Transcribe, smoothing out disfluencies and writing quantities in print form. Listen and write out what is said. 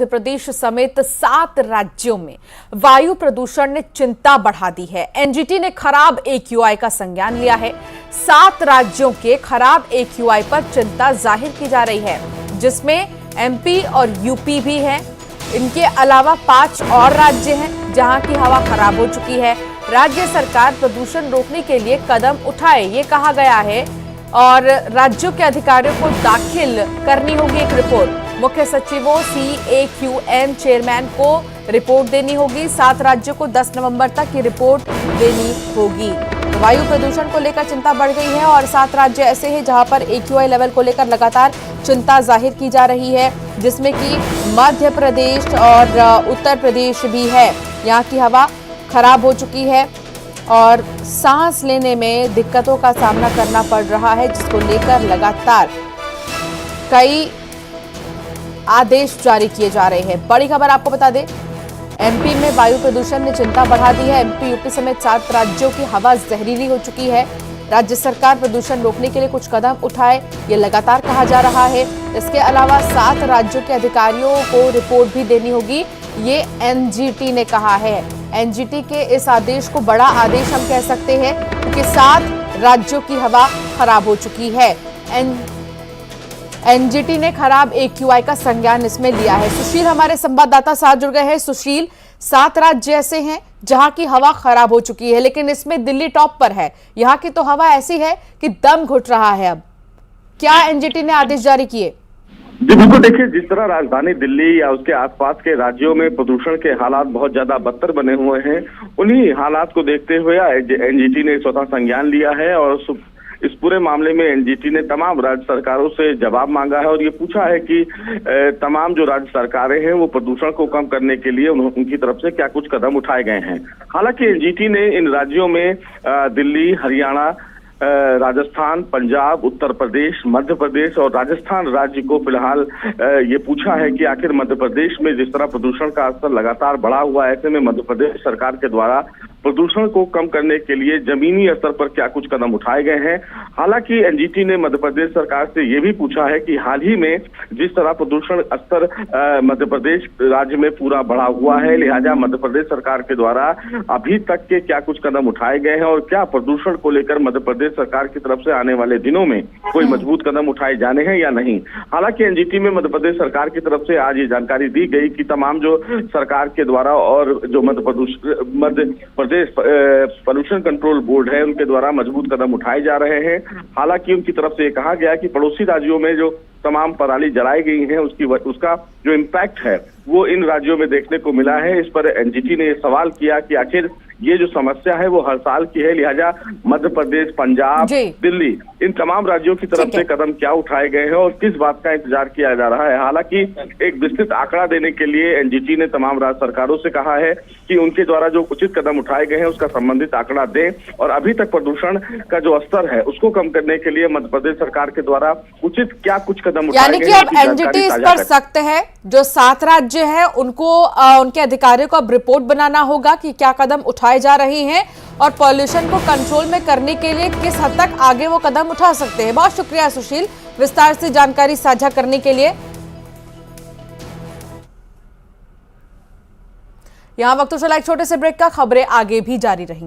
मध्य प्रदेश समेत 7 राज्यों में वायु प्रदूषण ने चिंता बढ़ा दी है। एनजीटी ने खराब एक्यूआई का संज्ञान लिया है। 7 राज्यों के खराब एक्यूआई पर चिंता जाहिर की जा रही है, जिसमें एमपी और यूपी भी है। इनके अलावा 5 और राज्य हैं जहां की हवा खराब हो चुकी है। राज्य सरकार प्रदूषण रोकने के लिए कदम उठाए, ये कहा गया है, और राज्यों के अधिकारियों को दाखिल करनी होगी एक रिपोर्ट। मुख्य सचिवों, CAQM चेयरमैन को रिपोर्ट देनी होगी। 7 राज्यों को 10 नवंबर तक ये रिपोर्ट देनी होगी। तो वायु प्रदूषण को लेकर चिंता बढ़ गई है और 7 राज्य ऐसे हैं जहां पर एक्यूआई लेवल को लेकर लगातार चिंता जाहिर की जा रही है, जिसमें कि मध्य प्रदेश और उत्तर प्रदेश भी है। यहाँ की हवा खराब हो चुकी है और सांस लेने में दिक्कतों का सामना करना पड़ रहा है, जिसको लेकर लगातार कई आदेश जारी किए जा रहे हैं। बड़ी खबर आपको बता दें, एमपी में वायु प्रदूषण ने चिंता बढ़ा दी है। एमपी, यूपी समेत 7 राज्यों की हवा जहरीली हो चुकी है। राज्य सरकार प्रदूषण रोकने के लिए कुछ कदम उठाए, ये लगातार कहा जा रहा है। इसके अलावा 7 राज्यों के अधिकारियों को रिपोर्ट भी देनी होगी, ये एनजीटी ने कहा है। एनजीटी के इस आदेश को बड़ा आदेश हम कह सकते हैं, क्योंकि 7 राज्यों की हवा खराब हो चुकी है। एनजीटी ने खराब एक्यूआई का संज्ञान इसमें लिया है। सुशील हमारे संवाददाता साथ जुड़ गए हैं। सुशील, 7 राज्य ऐसे हैं जहां की हवा खराब हो चुकी है, लेकिन इसमें दिल्ली टॉप पर है। यहाँ की तो हवा ऐसी है कि दम घुट रहा है। अब क्या एनजीटी ने आदेश जारी किए? जी बिल्कुल, देखिए, जिस तरह राजधानी दिल्ली या उसके आसपास के राज्यों में प्रदूषण के हालात बहुत ज्यादा बदतर बने हुए हैं, उन्हीं हालात को देखते हुए एनजीटी ने स्वतः संज्ञान लिया है और इस पूरे मामले में एनजीटी ने तमाम राज्य सरकारों से जवाब मांगा है और ये पूछा है कि तमाम जो राज्य सरकारें हैं वो प्रदूषण को कम करने के लिए उनकी तरफ से क्या कुछ कदम उठाए गए हैं। हालांकि एनजीटी ने इन राज्यों में दिल्ली, हरियाणा, राजस्थान, पंजाब, उत्तर प्रदेश, मध्य प्रदेश और राजस्थान राज्य को फिलहाल ये पूछा है कि आखिर मध्य प्रदेश में जिस तरह प्रदूषण का स्तर लगातार बढ़ा हुआ है, ऐसे में मध्य प्रदेश सरकार के द्वारा प्रदूषण को कम करने के लिए जमीनी स्तर पर क्या कुछ कदम उठाए गए हैं। हालांकि एनजीटी ने मध्य प्रदेश सरकार से ये भी पूछा है कि हाल ही में जिस तरह प्रदूषण स्तर मध्य प्रदेश राज्य में पूरा बढ़ा हुआ है, लिहाजा मध्य प्रदेश सरकार के द्वारा अभी तक के क्या कुछ कदम उठाए गए हैं और क्या प्रदूषण को लेकर मध्य प्रदेश सरकार की तरफ से आने वाले दिनों में कोई मजबूत कदम उठाए जाने हैं या नहीं। हालांकि एनजीटी में मध्य प्रदेश सरकार की तरफ से आज ये जानकारी दी गई कि तमाम जो सरकार के द्वारा और जो Madhya Pradesh pollution control board है उनके द्वारा मजबूत कदम उठाए जा रहे हैं। हालांकि उनकी तरफ से कहा गया कि पड़ोसी राज्यों में जो तमाम पराली जलाई गई है उसका जो इम्पैक्ट है वो इन राज्यों में देखने को मिला है। इस पर एनजीटी ने सवाल किया कि आखिर ये जो समस्या है वो हर साल की है, लिहाजा मध्य प्रदेश, पंजाब, दिल्ली, इन तमाम राज्यों की तरफ से कदम क्या उठाए गए हैं और किस बात का इंतजार किया जा रहा है। हालांकि एक विस्तृत आंकड़ा देने के लिए एनजीटी ने तमाम राज्य सरकारों से कहा है कि उनके द्वारा जो उचित कदम उठाए गए हैं उसका संबंधित आंकड़ा दें और अभी तक प्रदूषण का जो स्तर है उसको कम करने के लिए मध्य प्रदेश सरकार के द्वारा उचित क्या कुछ कदम उठाए गए हैं। यानी कि अब एनजीटी इस पर सख्त है। जो 7 राज्य हैं उनको उनके अधिकारियों को अब रिपोर्ट बनाना होगा कि क्या कदम उठाए जा रहे हैं और पॉल्यूशन को कंट्रोल में करने के लिए किस हद तक आगे वो कदम उठा सकते हैं। बहुत शुक्रिया सुशील, विस्तार से जानकारी साझा करने के लिए। यहां वक्त चला एक छोटे से ब्रेक का, खबरें आगे भी जारी रहेंगी।